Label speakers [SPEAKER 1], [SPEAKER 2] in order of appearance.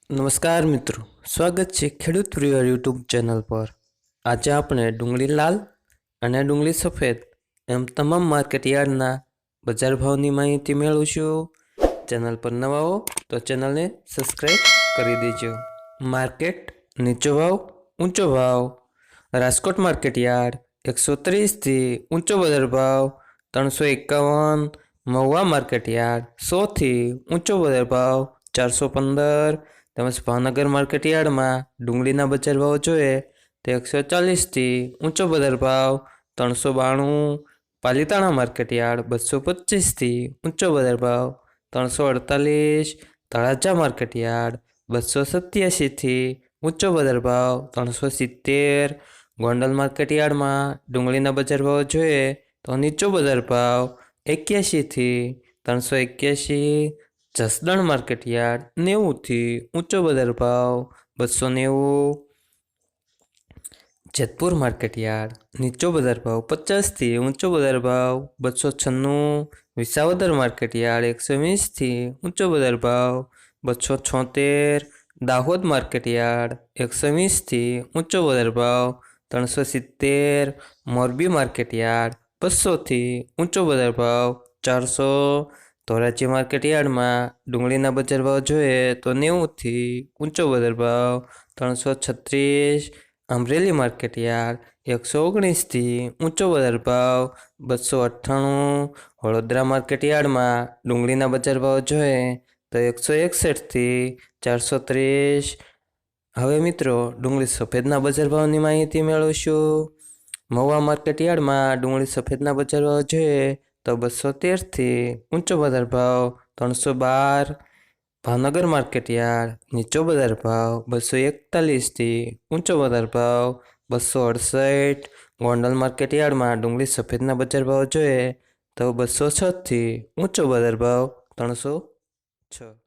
[SPEAKER 1] નમસ્કાર મિત્રો, સ્વાગત છે ખેડૂત પ્રિય યુટ્યુબ ચેનલ પર। આજે આપણે ડુંગળી લાલ અને ડુંગળી સફેદ એમ તમામ માર્કેટ યાર્ડના બજાર ભાવની માહિતી મેળવીશું। ચેનલ પર નવા હો તો ચેનલને સબસ્ક્રાઈબ કરી દેજો। માર્કેટ નીચો ભાવ ઊંચો ભાવ। રાજકોટ માર્કેટ યાર્ડ 130 થી ઊંચો બજાર ભાવ 351। મહુવા માર્કેટ યાર્ડ 100 થી ઊંચો બજાર ભાવ 415। તેમજ ભાવનગર માર્કેટ યાર્ડમાં ડુંગળીના બજાર ભાવ જોઈએ તો 140 થી ઊંચો બજાર ભાવ 392। પાલીતાણા માર્કેટ યાર્ડ 225 થી ઊંચો બજાર ભાવ 348। તળાજા માર્કેટ યાર્ડ 287 થી ઊંચો બજાર ભાવ 370। ગોંડલ માર્કેટ યાર્ડમાં ડુંગળીના બજાર ભાવ જોઈએ તો નીચો બજાર ભાવ 81 થી 381। જસદણ માર્કેટ યાર્ડ 90 થી ઊંચો બજાર ભાવ 290। જેતપુર માર્કેટ યાર્ડ નીચો બજાર ભાવ 50 થી ઊંચો બજાર ભાવ 296। વિસાવદર માર્કેટ યાર્ડ 120 થી ઊંચો બજાર ભાવ 276। દાહોદ માર્કેટ યાર્ડ 120 થી ઊંચો બજાર ભાવ 370। મોરબી માર્કેટ યાર્ડ 200 થી ઊંચો બજાર ભાવ 400। ધોરાજી માર્કેટ યાર્ડમાં ડુંગળીના બજાર ભાવ જોઈએ તો 90 થી ઊંચો બજાર ભાવ 336। અમરેલી માર્કેટ યાર્ડ 119 થી ઊંચો બજાર ભાવ 298। વડોદરા માર્કેટ યાર્ડમાં ડુંગળીના બજાર ભાવ જોઈએ તો 161 થી 430। હવે મિત્રો ડુંગળી સફેદના બજાર ભાવની માહિતી મેળવીશું। મહુવા માર્કેટ યાર્ડમાં ડુંગળી સફેદના બજાર ભાવ જોઈએ તો 213 થી ઊંચો બજાર ભાવ 312। ભાવનગર માર્કેટ યાર્ડ નીચો બજાર ભાવ 241 થી ઊંચો બજાર ભાવ 268। ગોંડલ માર્કેટ યાર્ડમાં ડુંગળી સફેદના બજાર ભાવ જોઈએ તો 206 થી ઊંચો બજાર ભાવ 306।